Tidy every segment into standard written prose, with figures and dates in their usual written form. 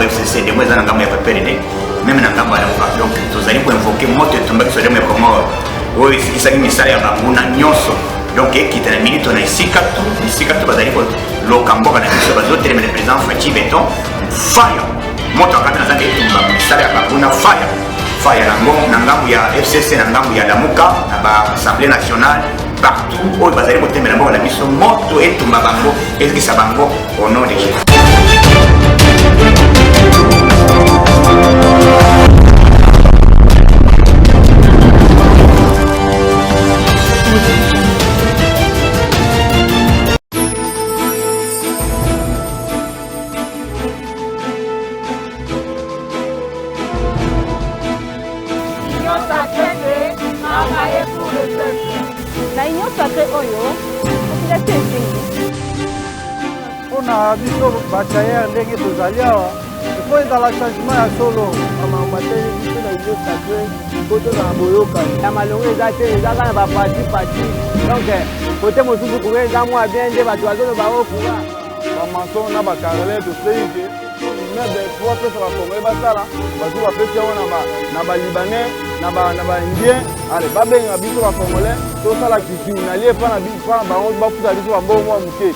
FCC de moins en gamme ya PPRD même na gamme ya Lamuka. Donc tozali ko invoquer moto tombaki sur dem comme o isaki misala ya banguna nyonso. Donc ekita na minute na isika tu bazali ko lokamboka na biso bazotelema le président Fachi Beton fire moto akata na zake tumba misala ya banguna fire na ngambo ya FCC na ngambo ya Lamuka na ba Assemblée nationale partout où bazali ko temela mbona biso moto etumba bango ezikisa bango au nom de Jésus. Pona biso batailleur ndenge tozali awa faut ezala changement ya solo amamateli biso na union sacré koto na boyokani ya malongo eza te ezaka na bapati donc kote mosusu koke eza mwa bien nde bato bazoloba okura bamason na bakarele tosei te mebe po apesa bakongole basala bato bapesi yango na balibanais na baindien ale babenga biso bakongole tosala kikiu nalie mpana bango bafuta biso bambongo mwa moke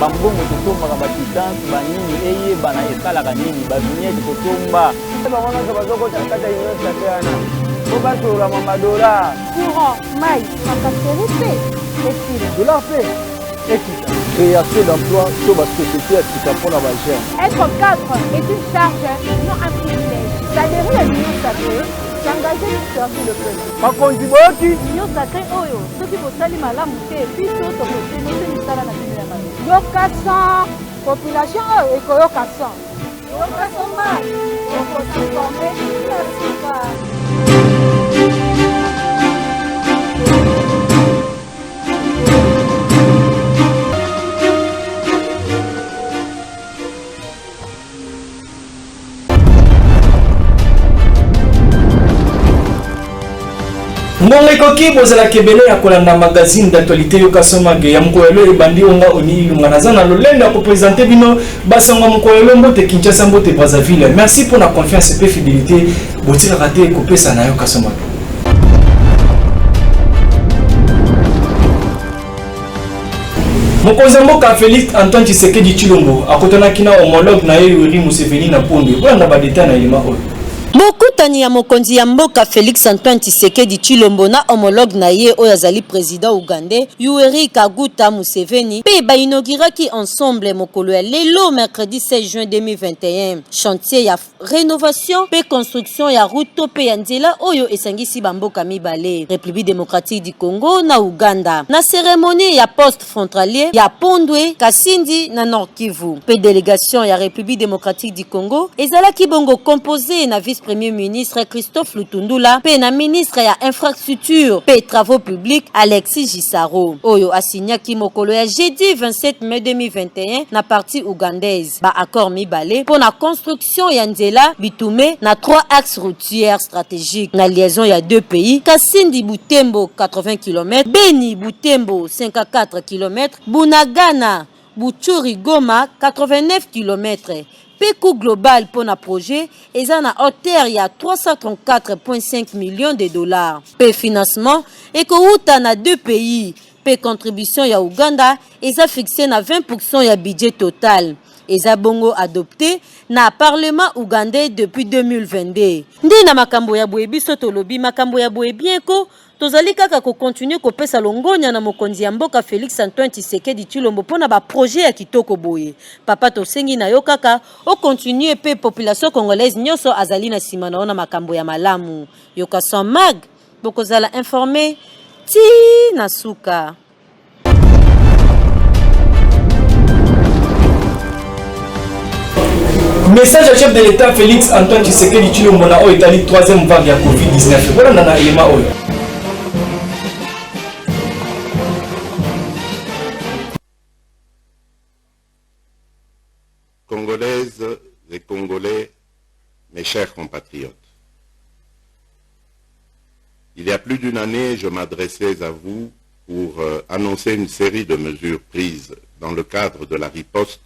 bambongo totombaka batitance banini eyeba na esalaka nini bavignete kotomba bango nyonso bazokota kata université wana po basolola madola courant mai makaseri mpe ekila dolar mpe ekita création d'emploi to basociété ya tika mpona bagene. Être cadre est une charge, non un privilège. S'adhérer à l'union sacrée, s'engager pour servir le peuple. Bakonzi boyoki L'union sacrée oyo soki bosali malamu te biso tokosenose misala na bino ya mabe. Yoka sans population oyo ekoyoka sans. Yoka sans mal okotransforme la suka. Ngonga koki bozala kebele ya kolanda magazine d'actualité yokasomage ya mkoelo ebandi onga oni ilunga na lolenda ko présenter bino basanga mkoelo mbote Kinshasa mbote Brazzaville. Merci pour la confiance et fidélité. Botira raté kopesa na yokasomage. Mokonzi mboka Félix Antoine Tshisekedi Tshilombo akotana kina homologue na Yoweri Museveni na Pondo. Bwana badeta na elima oyo. Mokutani ya mokonzi ya mboka Félix Antoine Tshisekedi Tshilombo na homologue na ye oyo azali président ougandais Yoweri Kaguta Museveni pe ba inauguraki ensemble mokolo ya lelo mercredi 16 juin 2021 chantier ya rénovation pe construction ya route pe ya nzela oyo esangisi bamboka mibale République démocratique du Congo na Uganda na cérémonie ya poste frontalier ya Pondwe Kasindi na Nord Kivu pe délégation ya République démocratique du Congo ezalaki bongo composé na vice Premier ministre Christophe Lutundula pe na ministre ya infrastructure pe travaux publics Alexis Gisaro oyo asignaki mokolo ya jeudi 27 mai 2021 na partie ougandaise ba accord mibale pour la construction ya nzela bitume na 3 axes routiers stratégiques na liaison ya deux pays Kasindi Butembo 80 km Beni Butembo 54 km Bunagana Butchuri Goma 89 km Pécou global pour un projet et à la hauteur il y a 334,5 millions de dollars. P financement et que na deux pays. P contribution ya Uganda et ça fixé na 20% ya budget total. Et ça bongo adopté na parlement ougandais depuis 2022. Ndi na makambo ya boebi soto lobi makambo ya boebi bien ko tozali kaka ko continuer ko pesa longonya na mokonzi ya mboka Félix Antoine Tshisekedi Tshilombo pona ba projet ya kitoko boye papa to sengi na yo kaka o continuer pe population congolaise nyoso azali na sima na ona makambo ya malamu yoka son mag bokozala informé ti na suka. Message à chef de l'État Félix Antoine Tshisekedi Tshilombo na oyo etali 3e vague ya COVID-19. Voilà na elema oyo. Congolaises et Congolais, mes chers compatriotes, il y a plus d'une année, je m'adressais à vous pour annoncer une série de mesures prises dans le cadre de la riposte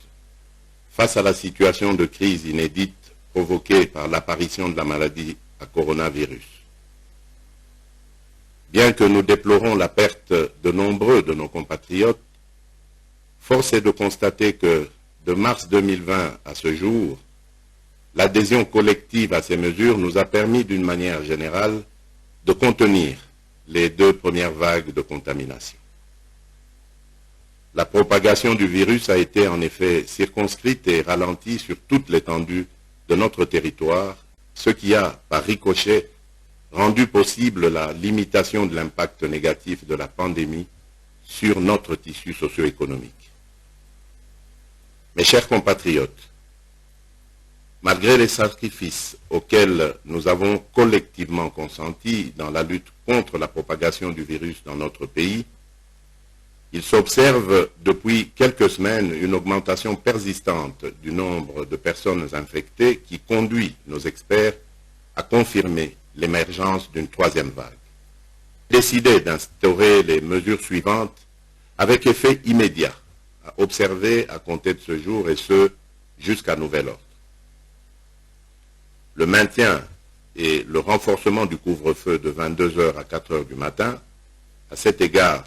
face à la situation de crise inédite provoquée par l'apparition de la maladie à coronavirus. Bien que nous déplorons la perte de nombreux de nos compatriotes, force est de constater que de mars 2020 à ce jour, l'adhésion collective à ces mesures nous a permis d'une manière générale de contenir les 2 premières vagues de contamination. La propagation du virus a été en effet circonscrite et ralentie sur toute l'étendue de notre territoire, ce qui a, par ricochet, rendu possible la limitation de l'impact négatif de la pandémie sur notre tissu socio-économique. Mes chers compatriotes, malgré les sacrifices auxquels nous avons collectivement consenti dans la lutte contre la propagation du virus dans notre pays, il s'observe depuis quelques semaines une augmentation persistante du nombre de personnes infectées qui conduit nos experts à confirmer l'émergence d'une 3e vague. Décidé d'instaurer les mesures suivantes avec effet immédiat à observer à compter de ce jour et ce jusqu'à nouvel ordre. Le maintien et le renforcement du couvre-feu de 22h à 4h du matin, à cet égard,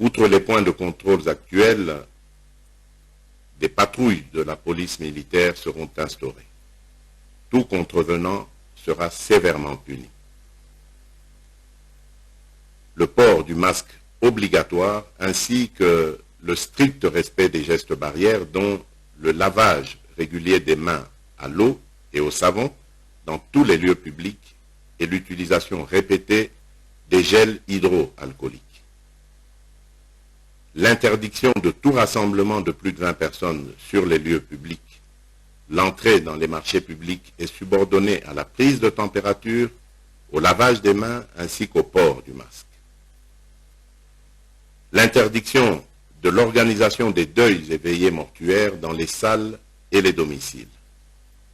outre les points de contrôle actuels, des patrouilles de la police militaire seront instaurées. Tout contrevenant sera sévèrement puni. Le port du masque obligatoire ainsi que le strict respect des gestes barrières dont le lavage régulier des mains à l'eau et au savon dans tous les lieux publics et l'utilisation répétée des gels hydroalcooliques. L'interdiction de tout rassemblement de plus de 20 personnes sur les lieux publics, l'entrée dans les marchés publics est subordonnée à la prise de température, au lavage des mains ainsi qu'au port du masque. L'interdiction de l'organisation des deuils et veillées mortuaires dans les salles et les domiciles.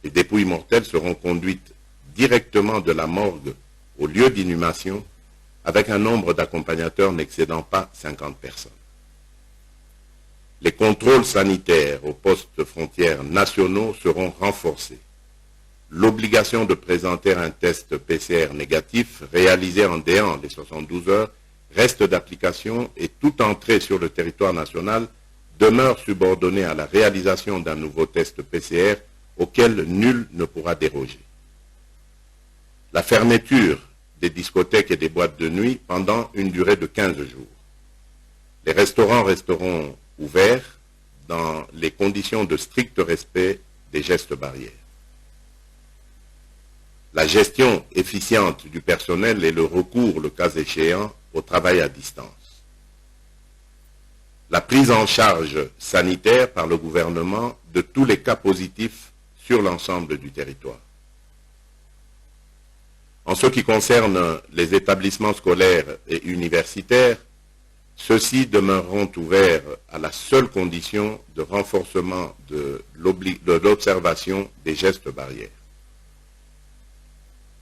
Les dépouilles mortelles seront conduites directement de la morgue au lieu d'inhumation avec un nombre d'accompagnateurs n'excédant pas 50 personnes. Les contrôles sanitaires aux postes frontières nationaux seront renforcés. L'obligation de présenter un test PCR négatif réalisé en déant les 72 heures reste d'application et toute entrée sur le territoire national demeure subordonnée à la réalisation d'un nouveau test PCR auquel nul ne pourra déroger. La fermeture des discothèques et des boîtes de nuit pendant une durée de 15 jours. Les restaurants resteront ouverts dans les conditions de strict respect des gestes barrières. La gestion efficiente du personnel et le recours, le cas échéant, au travail à distance. La prise en charge sanitaire par le gouvernement de tous les cas positifs sur l'ensemble du territoire. En ce qui concerne les établissements scolaires et universitaires, ceux-ci demeureront ouverts à la seule condition de renforcement de l'observation des gestes barrières.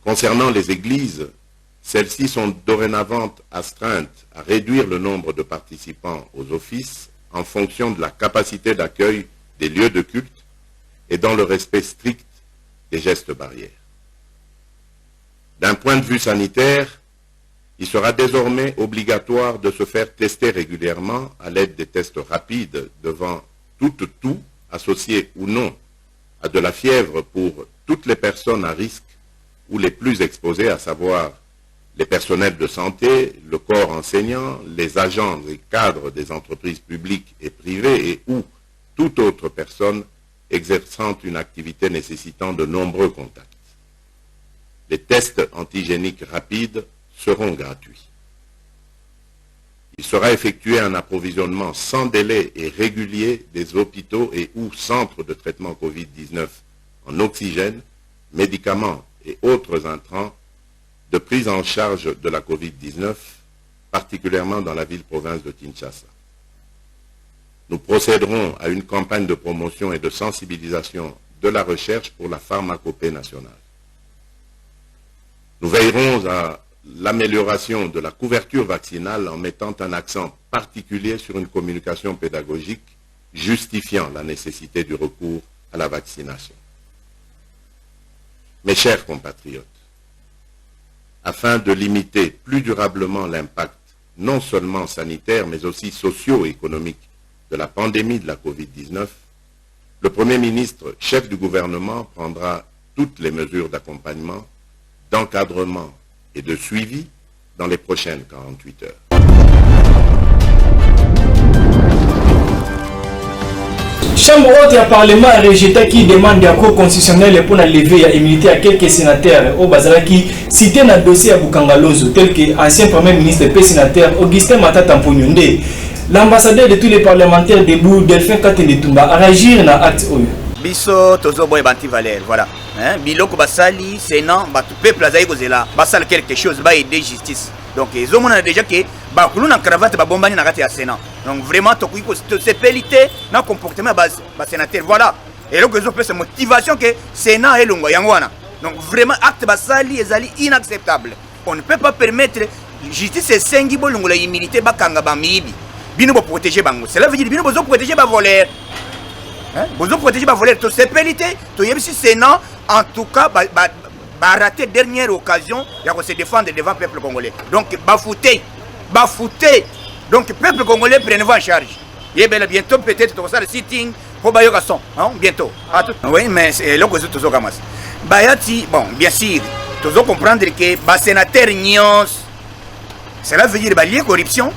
Concernant les églises, celles-ci sont dorénavant astreintes à réduire le nombre de participants aux offices en fonction de la capacité d'accueil des lieux de culte et dans le respect strict des gestes barrières. D'un point de vue sanitaire, il sera désormais obligatoire de se faire tester régulièrement à l'aide des tests rapides devant tout associé ou non à de la fièvre pour toutes les personnes à risque ou les plus exposées, à savoir les personnels de santé, le corps enseignant, les agents et cadres des entreprises publiques et privées et ou toute autre personne exerçant une activité nécessitant de nombreux contacts. Les tests antigéniques rapides seront gratuits. Il sera effectué un approvisionnement sans délai et régulier des hôpitaux et ou centres de traitement Covid-19 en oxygène, médicaments et autres intrants de prise en charge de la Covid-19, particulièrement dans la ville-province de Kinshasa. Nous procéderons à une campagne de promotion et de sensibilisation de la recherche pour la pharmacopée nationale. Nous veillerons à l'amélioration de la couverture vaccinale en mettant un accent particulier sur une communication pédagogique justifiant la nécessité du recours à la vaccination. Mes chers compatriotes, afin de limiter plus durablement l'impact non seulement sanitaire mais aussi socio-économique de la pandémie de la Covid-19, le Premier ministre, chef du gouvernement, prendra toutes les mesures d'accompagnement, d'encadrement et de suivi dans les prochaines 48 heures. Chambre haute et Parlement a rejeté qui demande la Cour constitutionnelle pour lever l'immunité à quelques sénateurs au Bazala qui cité dans le dossier à Bukangalozo, tel que ancien Premier ministre et sénateur Augustin Matata Mponyonde. L'ambassadeur de tous les parlementaires debout, Delphin Katende Tumba, a réagi dans l'acte. Biso tozo boy banti Valère, voilà. Biloko basali, Sénat, peuple azaï kozela, basal quelque chose, ba aider justice. Donc ils ont déjà que ba kuluna cravate ba bombani na kati ya Sénat. Donc vraiment to kuiko c'est pélité na comportement ba sénateur, voilà. Et là ils ont fait cette motivation que Sénat est longo yangwana. Donc vraiment acte basali ezali inacceptable. On ne peut pas permettre justice et sengi bolongo la immunité ba kanga ba mibi. Bino bo protéger bango. Cela veut dire bino bozo protéger ba voleur. Bozo protéger ba voleur, to c'est pélité, to yebisi Sénat en tout cas a raté dernière occasion de se défendre devant le peuple congolais. Donc, bafouté. Donc, le peuple congolais, prenez-vous en charge. Et bien, bientôt, peut-être, tu vas le sitting pour Bayogasson. Bientôt. Oui, mais c'est là que tu as commencé. Bayati, bon, bien sûr, tu dois comprendre que les sénateurs Nyons, cela veut dire que la corruption,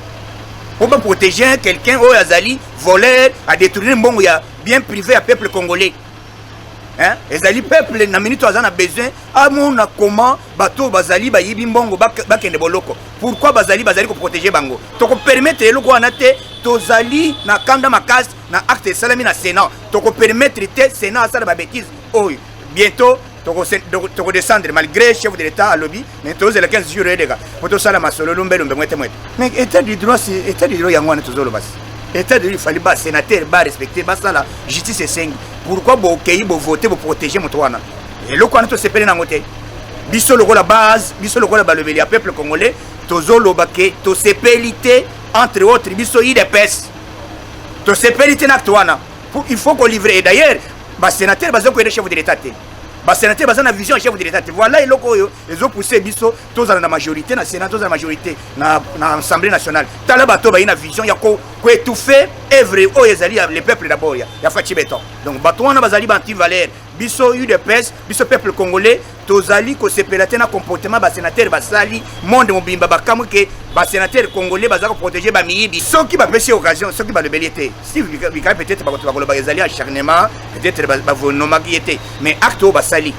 pour protéger quelqu'un, au Azali, voleur, à détruire un bon bien privé à peuple congolais. Les peuple na minute a besoin à mon comment bateau bazali ba yibi mbongo bakende boloko. Pourquoi bazali ko protéger bango? To ko permettre eloko anate tozali na kanda makasi na acte salami na Sénat. To ko permettre te Sénat ça ba bêtise. Oh, bientôt to ko descendre malgré chef de l'état à lobby mais tous les 15 jours les gars. Pour to sala masolo lumbe mwete. Mais état du droit c'est état du droit yangwana tozolo basi. État de droit il fallait pas sénateur ba respecter ba ça la justice et 5. Pourquoi vous voter pour protéger mon toit? Et le quoi nous s'appelle n'angote. Biso le la base, biso le la balobeli à peuple congolais, tozo lo baké, to sépélité entre autres biso IDPS. To sépélité n'actuana. Il faut qu'on livre. Et d'ailleurs, bah sénateur bazo ko chef de l'État. Bah sénateur bazo na vision chef de l'État. Voilà il lokoyo, ils ont poussé biso tous dans la majorité, na Sénat tous dans la majorité, na Assemblée nationale. Tala bato ba ina vision ya ko étouffer œuvre au ezali les peuples d'abord ya fachi béton. Donc bato wana bazali banti Valère, biso UDPS, biso peuple congolais, tozali ko sepelate na comportement ba sénateur basali monde mobimba bakamu ke ba sénateur congolais bazako protéger ba miyibi. Ceux qui ba pêcher occasion, ceux qui ba le belité. Si bika peut-être ba ko ba ezali acharnement, peut-être ba vonoma qui était. Mais acte au basali.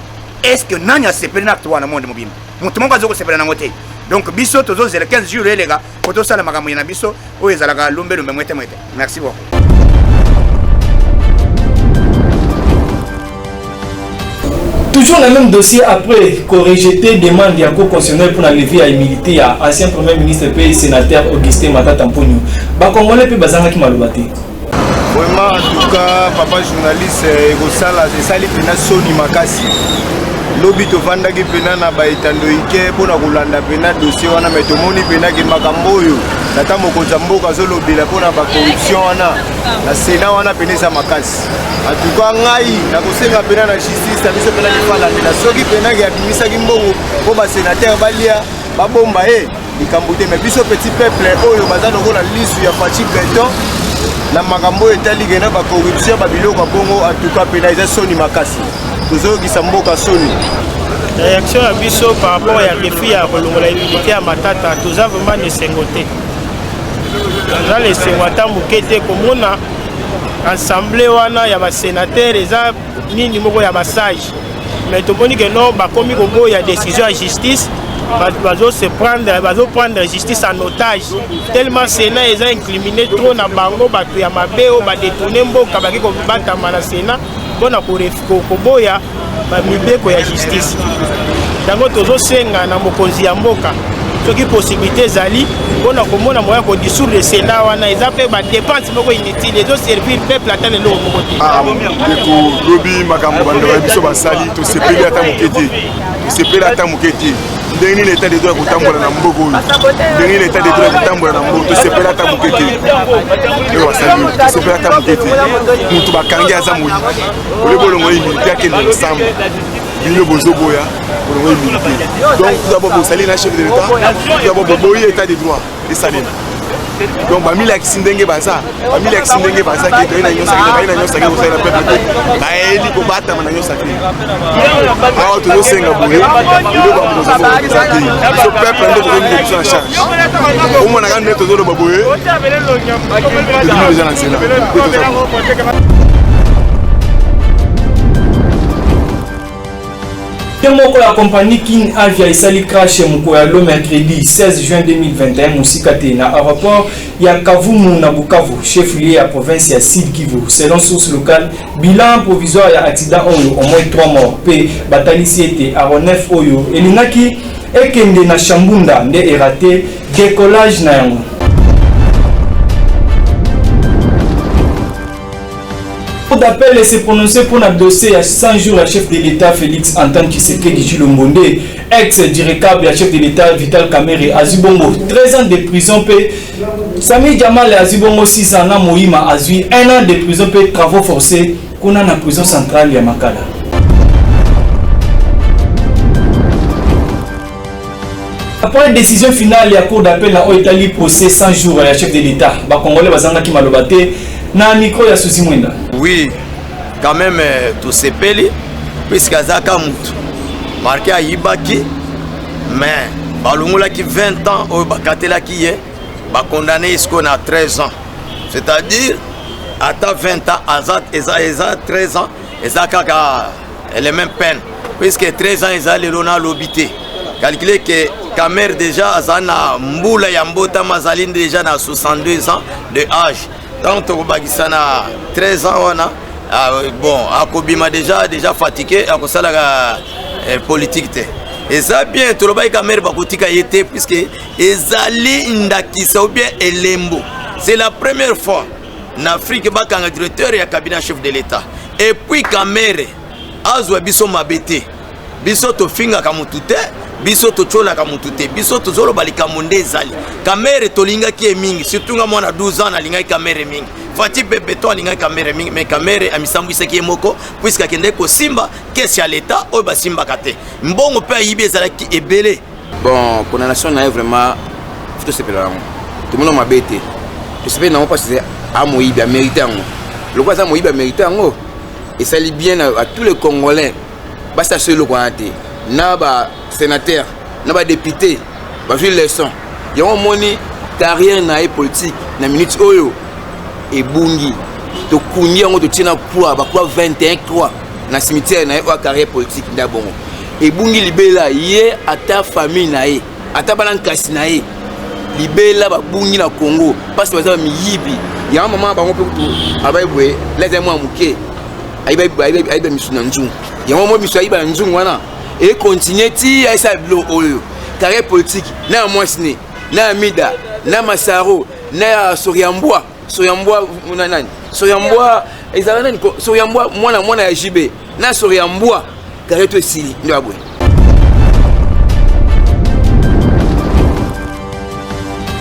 Est-ce que nanya sepelé na acte wana monde mobimba? Mutumo bazoko sepelé na ngote. Donc biso tozo zela 15 jours les gars, pour tout ça la makambo na biso o ezalaka lumbe mwete. Merci beaucoup. Toujours le même dossier après qu'on rejeté demande de la Cour constitutionnelle pour lever à l'immunité à ancien Premier ministre et sénateur Augustin Matata Mponyonde. Congolais peut bazanga qui malobate. Vraiment en tout cas papa journaliste Gosala c'est ça les pena soni makasi. Lobi to vandaki pena na baitando ike pona kolanda pena dossier wana mais tomoni pena ke makambo yo tata mokonza mboka zo lobela pona ba corruption wana na Sénat wana pena sa makasi. En tout cas ngai na kosenga pena na justice na biso pena lifala na soki pena ke abimisa ki mbongo po ba sénateur balia ba bomba likambo te mais biso petit peuple oyo baza lokola lisu ya fachi beton na makambo etali ke na ba corruption ba biloko bongo en tout cas pena eza soni makasi. Tozokisa mboka soni. Réaction à biso par rapport à refus à kolongola immunité à Matata, toza vraiment ne sengote. Toza le sengwata mukete komona assemblée wana ya ba sénateur eza nini moko ya massage. Mais tomoni que non ba komi kobo ya décision à justice, bazo prendre justice en otage. Tellement Sénat eza incriminé trop na bango batu ya mabe o ba détourner mboka ba ko batama na Sénat. Bon à koboya mibeko ya justice. Dango tozo senga na mokonzi ya mboka. Soki possibilité zali bona komona moya ko dissoudre le Sénat wana ezape ba dépense moko inutile ezo servir peuple atane lo moko. Ko lobi makambo bando biso basali to sepeli ata mokete. To sepeli ata mokete. Ndeni l'état de droit kotambola na mboko. Ndeni l'état de droit kotambola na mboko to sepeli ata mokete. Yo basali to sepeli ata mokete. Mutu bakangi aza moyi. Ole bolongo imilité akende ensemble. bino bozoboya pour militer. Donc tout d'abord vous salez na chef de l'État, tout d'abord boboyi état de droit et salé. Donc bamila kisindenge baza qui est na nyosa qui vous savez la peuple ba eli ko bata na nyosa qui ah to senga boye ilo ba mo za qui so peuple ndo ko ni en charge o mo na kan neto zo baboye ni déjà na sela. Moko la compagnie King Avia isali crash Mukoyalo mercredi 16 juin 2021 musikate na aéroport ya Kavumu na Bukavu, chef-lieu à province ya Sud Kivu. Selon source locale, bilan provisoire ya accident oyo au moins 3 morts pe batalisi ete aéronef oyo elinaki ekende na Chambunda nde eraté décollage na yango. D'appel s'est prononcé pour un dossier à 100 jours à chef de l'État Félix Antoine Tshisekedi Tshilombo, ex-directeur à chef de l'État Vital Kamerhe Azibongo, 13 ans de prison paix. Sami Jamal Azibongo 6 ans à Moïma Azui, 1 an de prison paix, travaux forcés, qu'on a dans la prison centrale à Makala. Après la décision finale, la cour d'appel à Italie procès 100 jours à la chef de l'État. Les Congolais bazanga ki malobate na micro ya Susi Mwenda. Oui, quand même tout s'est payé puisque Azaka Moutou marqué à Ibaki, mais balungola qui 20 ans au bakatela qui est ba condamné jusqu'à 13 ans. C'est-à-dire à 20 ans Azat 13 ans Ezaka elle est même peine puisque 13 ans Ezali lona lobité. Calculez que Kamer déjà Azana Mboula Yambota Mazaline déjà na 62 ans de âge. Donc Tokobakisana 13 ans on a bon Akobima déjà fatigué à cause de la politique. Et ça bien tout le bail Kamer bakotika été puisque ezali ndakisa ou bien elembo. C'est la première fois en Afrique bakanga directeur et cabinet chef de l'État. Et puis Kamer azwa biso mabete. Biso to finga kamutute. Biso to chola kamutute biso to zolo balika monde zali Kamerhe tolinga ki mingi surtout nga mwana 12 ans na linga Kamerhe mingi Fati bebe to linga Kamerhe mingi mais Kamerhe amisambu isaki moko puisque akende ko simba kesi ya l'état o ba simba kate mbongo pe yibi ezalaki ebele. Bon condamnation na vraiment faut se peler tout le monde m'a bêté je sais pas non pas c'est à Moïbe mérité ngo le quoi ça Moïbe mérité ngo et ça lit bien à tous les Congolais basta seul quoi ate na ba sénateur na ba député ba vu leçon ya on moni carrière na politique na minute oyo e bungi to kunyi ngo to tina kwa ba kwa 21 3 na cimetière na wa carrière politique nda bongo e bungi libela ye ata famille na ye ata balankasi na ye libela ba bungi na Congo parce que baza miyibi ya maman ba ngo pe to abaibwe leza mwa muke aiba misuna njungu ya mo misu aiba njungu wana et continuer ti à ça blo oyo carrière politique na mwasine na mida na masaro na Soriambwa nani Soriambwa ezala nani Soriambwa mwana ya JB na Soriambwa carrière to sili ndo abwe.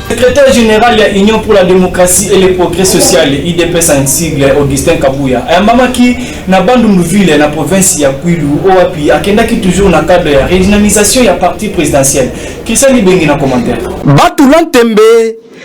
Secrétaire général de l'Union pour la démocratie et le progrès social, IDPS en sigle, Augustin Kabouya. Un maman qui n'a pas de ville dans la province de Kwilu, Oapi, a qui toujours dans le cadre de la redynamisation de la partie présidentielle. Qui s'en est bien dans le commentaire? Batoulan Tembe,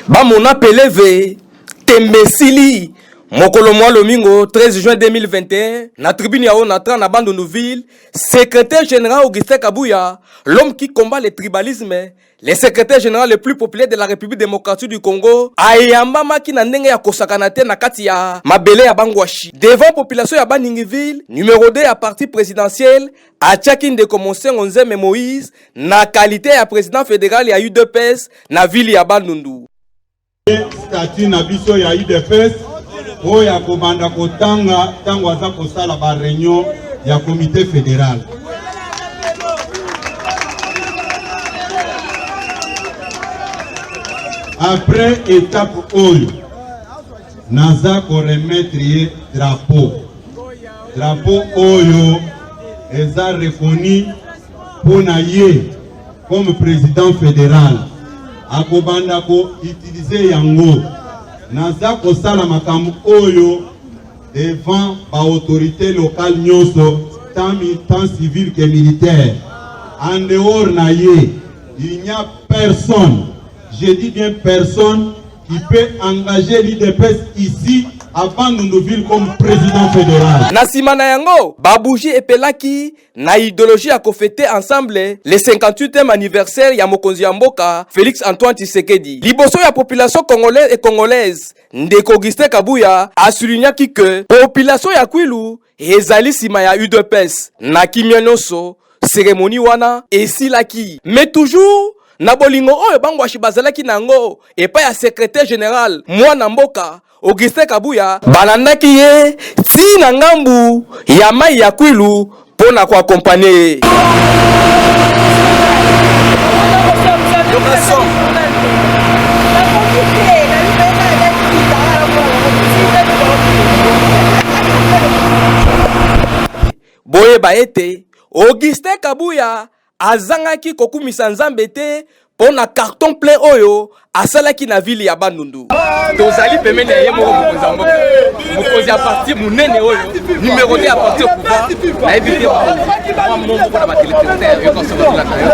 Bamona Peleve, Tembe Sili. Mokolo mwa Lomingo, 13 juin 2021, na tribune ya Onatra na bande Nouville, secrétaire général Augustin Kabouya, l'homme qui combat le tribalisme, le secrétaire général le plus populaire de la République démocratique du Congo, ayamba maki na ndenge ya kosakanate na kati ya mabele ya Bangwashi. Devant population ya Baningiville, numéro 2 à parti présidentiel, a tchakin de commencer Onzeme Moïse, na qualité ya président fédéral ya UDPS, na ville ya Bandundu. Statut na biso ya UDPS, oya kobanda kotanga tango aza kosala ba réunion ya comité fédéral. Après étape oyo naza ko remettre drapeau oyo eza reconnu pona ye comme président fédéral akobanda ko utiliser yango naza kosala makambo oyo devant ba autorité locale nyonso tant civil que militaire. En dehors naïe, il n'y a personne, je dis bien personne, qui peut engager l'IDPS ici à Bandundu-Ville comme président fédéral. Na sima na yango, babouji epelaki na idéologie à fêter ensemble le 58e anniversaire ya mokonzi ya mboka Félix Antoine Tshisekedi. Liboso ya population congolaise et congolaise, Ndeko Augustin Kabuya a souligné que population ya Kwilu ezali sima ya UDPS na kimia nyonso cérémonie wana esilaki. Mais toujours na bolingo oyo bangwashi bazalaki nango epa ya secrétaire général mwana mboka Augustin Kabuya balandaki ye ti na ngambu ya mai ya Kwilu pona kwa accompagner. Boye baete Augustin Kabuya azangaki kokumisa nzambe te pona carton plein oyo asalaki na ville ya Bandundu. Tozali pemene ya moko mokonzi mboka. Mokonzi a parti munene oyo numéro 2 à partir au pouvoir na éviter kwa mmoja kwa ba téléspectateurs yo konsomo la kayo.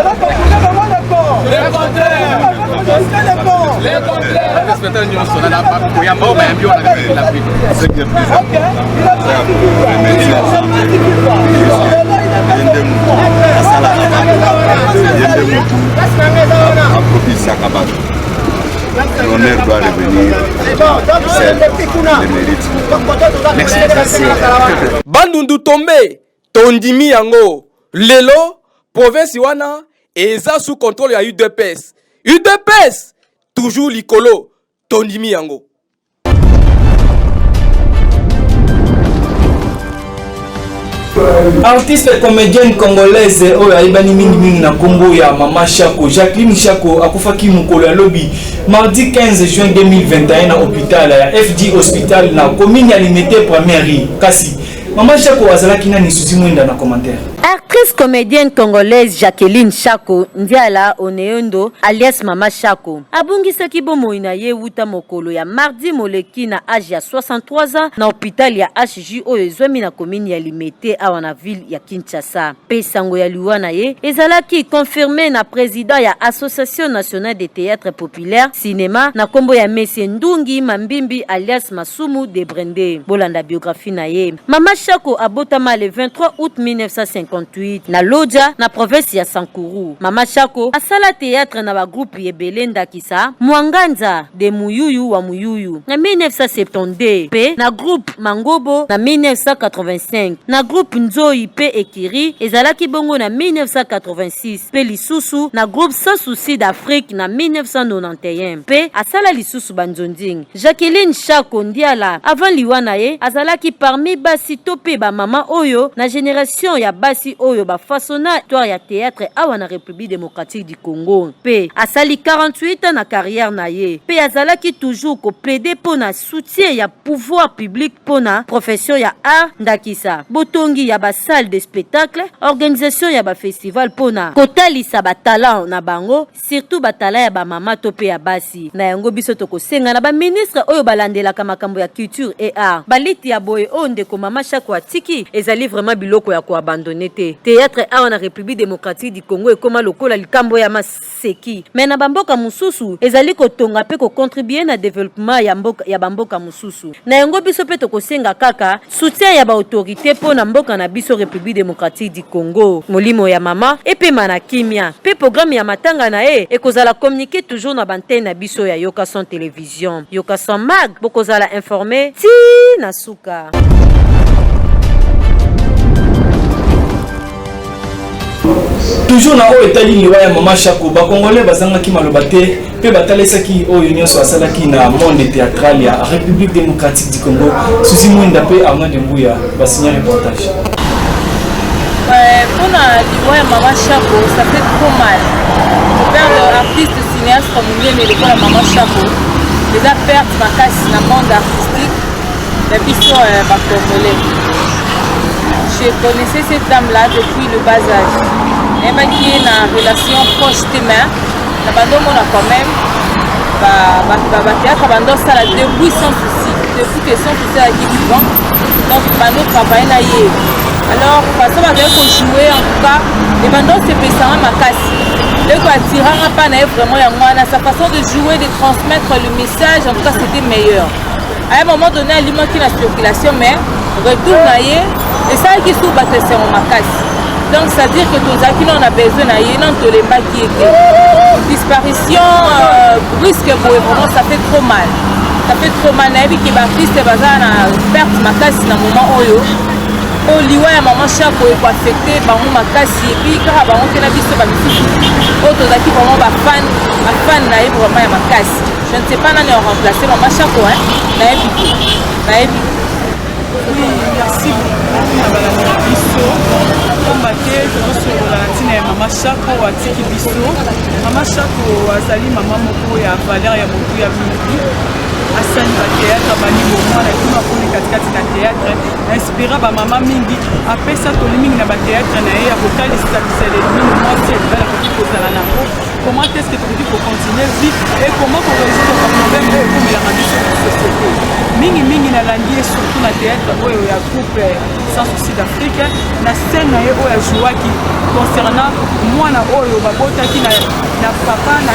Les téléspectateurs nous sont là pour ya mbo ba mbio na la ville. C'est que l'honneur doit revenir Bandundu tombe tondimi yango lelo province wana eza sous contrôle ya UDPS. UDPS toujours likolo tondimi yango. Artiste comédienne congolaise oyo aibani mingi na kombo ya Mama Shako Jacqueline Shako akufaki mukolo ya lobi mardi 15 juin 2021 na hôpital ya FD Hospital na commune ya Limete Première kasi Mama Shako azalaki nani susi mwenda na commentaire. Actrice comédienne congolaise Jacqueline Shako Ndiala Oneondo alias Mama Shako abungisaki bomoi na ye wuta mokolo ya mardi moleki na âge ya 63 ans na hôpital ya HJ oyo ezwami na commune ya Limete awa na ville ya Kinshasa. Pe sango ya liwa na ye ezalaki confirmé na président ya Association nationale des théâtres populaires cinéma na kombo ya Messie Ndungi Mambimbi alias Masumu de Brende. Bolanda biographie na ye Mama Shako abotama le 23 août 1958 na Lodja na province ya Sankuru. Mama Shako asala théâtre na ba groupe Yebelenda Kisa Mwanganza de Muyuyu wa Muyuyu na 1972 pe na groupe Mangobo na 1985 na groupe Nzoi pe Ekiri ezalaki bongo na 1986 pe lisusu na groupe Sans Souci d'Afrique na 1991 pe asala lisusu banzonding. Jacqueline Shako Ndiala avant liwana ye azalaki parmi basi tope ba mama oyo na génération ya basi oyo ba façonna histoire ya théâtre awa na République démocratique du Congo. Pe asali 48 ans na carrière na ye. Pe azalaki toujours ko plaider pona soutien ya pouvoir public pona profession ya art ndakisa. Botongi ya ba salle de spectacle, organisation ya ba festival pona kotalisa ba talent na bango, surtout ba talent ya ba mama tope ya basi. Na yango biso toko senga na ba ministre oyo balandela makambo ya culture et art. Baliti ya boye onde ko Mama Shako atiki ezali vraiment biloko ya ko abandonner te. Théâtre awa na République démocratique du Congo ekoma lokola likambo ya maseki. Mais na bamboka mususu ezali ko tonga pe ko contribuer na développement ya mboka ya bamboka mususu. Na yango biso pe toko senga kaka soutien ya ba autorité po na mboka na biso République démocratique du Congo. Molimo ya mama epe mana kimia. Pe programme ya matanga na e ekozala communiquer toujours na bantenne na biso ya Yoka Son télévision. Yoka Son mag bokozala informer ti na suka. Toujours na oyo etali liwa ya Mama Shako bakongolais bazangaki maloba te pe batalesaki oyo nyonso asalaki na monde théâtral ya République démocratique du Congo. Susi Mwenda pe Armand Dembuya basigna reportage. Pour la liwa ya Mama Shako, ça fait trop mal. Le père de artiste cinéaste comme lui mais l'école ya Mama Shako, les a perdu ma casse dans le monde artistique, la biso congolais. Je connaissais cette dame-là depuis le bas âge. Elle m'a dit une relation proche de main. La bande quand même. Théâtre abandonne ça là depuis sans souci. Depuis que sans souci avec vivant. donc bando travailler na ye. Alors façon bazali kojouer en tout cas ebando sepesanga makasi leko atiranga mpa na ye vraiment yango wana sa façon de jouer, de transmettre le message en tout cas c'était meilleur. À un moment donné alimaki na spéculation mais retour na ye esalaki su bato esengo makasi. Donc ça veut dire que tozalaki on a besoin na ye non tolembaki ete disparition brusque boye vraiment ça fait trop mal. Ça fait trop mal nayebi ke baartiste baza na perte makasi na moment oyo oyo liwa ya mama Chapo ekoaffecte bango makasi epuis kaka bango mpe na biso bamisusu oyo tozalaki vraiment bafan na ye vraiment ya makasi. Je ne sais pas nani remplacer mama Chapo nayebi te. Oui, merci beaucoup na balabala biso komba te tozosolola na ntina ya mama Chapo atiki biso. Mama Chapo azali mama moko ya valeur ya motu ya mingi asani bateatre balingo mwana ekima koni katikati na teatre inspira bamama mingi apesa toli mingi na bateatre na ye ya kotalisa bisaleli mingi mwasi ebala koki kozala nango comment est-ce que tokoki kocontinue vie et comment korésoudre baproblème oyo ekomelaka biso na société mingi nalandi ye surtout na théâtre oyo ya groupe sans souci d'Afrique na scène na ye oyo ajouaki concernant mwana oyo babotaki na papa na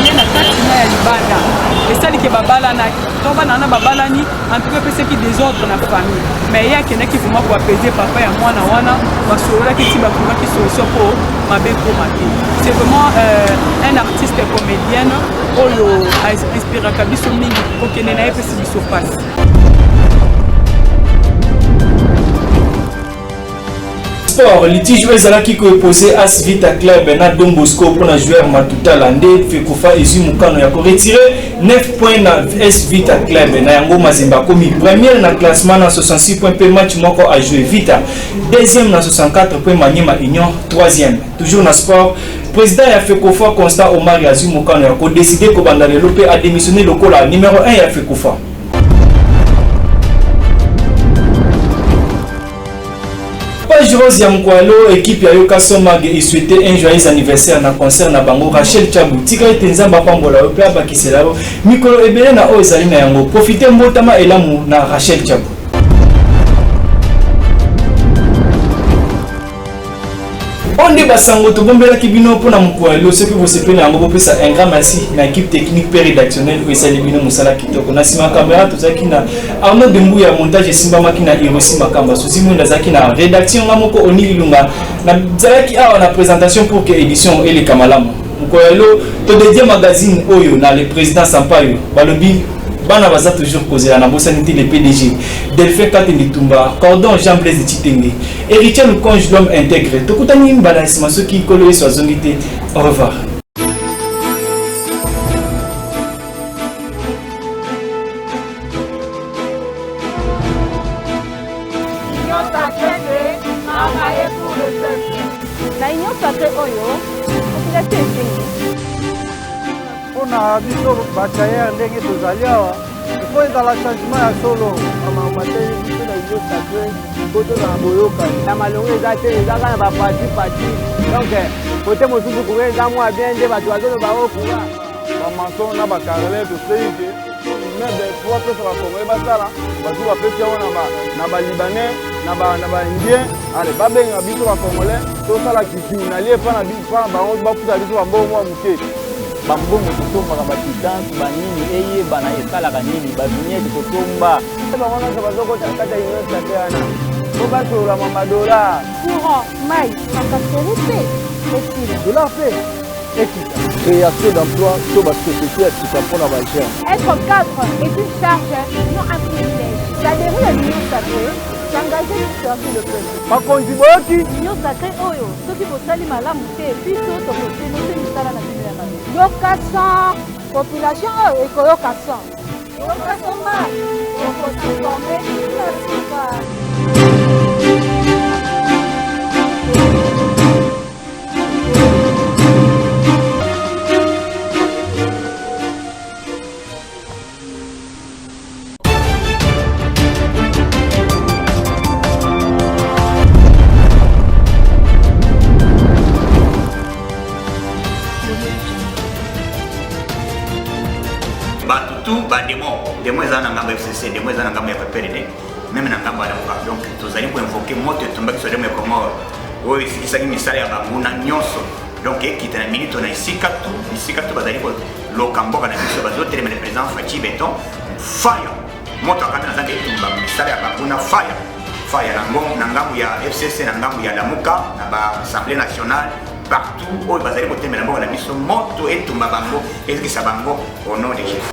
ye na kati na ya libanda esaliki babalanaki donc bana wana babalani en tout cas epesaki désordre na famille mais ye akendaki vraiment koapaiser papa ya mwana wana basololaki ti bakomaki solution mpo mabe ekoma te. C'est vraiment un artiste comédienne oyo inspiraka biso mingi kokende na ye epesi biso pasi. Sport, litige ezalaki koepose As Vita Club na Don Bosco pour na joueur Matuta Lande Fekofa ezu mukano ya retirer 9 points na S Vita Club na yango Mazemba komi première na classement na 66 points pe match moko a jouer Vita, deuxième na 64 points Maniema Union, troisième. Toujours na sport, président ya Fekofa Constant Omar Yazu mukano ya ko décider ko banda lelo pe a démissionner lokola numéro 1 ya Fekofa. Rose Yamkwalo, équipe ya Yoka Somag et souhaité un joyeux anniversaire na concert na bango Rachel Tchabou tika etenzamba pambola opla bakisela mikolo ebele na ozali na yango profiter mbotama elamu na Rachel Tchabou. Onde basango to bombela kibino pona mkwalo ce que vous sepele yango bopesa un grand merci na équipe technique pe rédactionnelle ou esali bino musala kitoko na sima caméra to zaki na Arnaud Dembu ya montage simba makina Hiroshi Makamba susi munda zaki na rédaction ngamoko onililunga na zaki awa na présentation pour que édition ele kamalamu mkwalo to dédié magazine oyo na le président Sampayo balobi bana baza toujours causé na bosanité le PDG Delphin Katendi Tumba Cordon Jean Blaise Chitenge héritier le conge l'homme intégré tokutani mbala simaso ki kolo yeso azongite. Au revoir. mpona biso batailleur ndenge tozali awa ifo ezala changement ya solo amamateli biso na union sacré po tozala boyokani na malongo eza te ezaka na bapati donc kote mosusu koke eza mwa bien nde bato bazoloba okura bamason na bakarele tosei te mebe po bapesa bakongole basala basu bapesi yango na balibanais na baindien ale babenga biso bakongole tosala kikiunalie mpana bango bafuta biso bambongo mwa moke bambongo totombaka bakidanse banini eyebana esalaka nini bavignete totomba bango nyonso bazokota kata union sacré wana po basolola mamadola courant mai makaseri mpe esila dolar mpe ekita création d'emploi to basociété ya sika mpona bagene être cadre est une charge non un privilège l'adhérer à l'union sacrée s'engager pour servir le peuple bakonzi boyoki union sacré oyo soki bosali malamu te biso tokosenose misala na bino ya mabe yoka sans population oyo ekoyoka sans yoka soma okotransforme na sika. Demo eza na ngambo FCC, demo eza na ngambo ya PPRD. même na ngambo ya donc tozali ko invoquer moto etumba kiso demo Komoro oyo esikisaki misala ya banguna nyonso donc ekita na minute na isika tu bazali ko loka mboka na biso bazotelema le président Fachi Beton fire moto akanda na zanga etumba misala ya banguna fire na ngambo ya FCC na ngambo ya Lamuka na ba Assemblée nationale partout oyo bazali kotemela mboka na biso moto etumba bango ezikisa bango au nom de Jésus.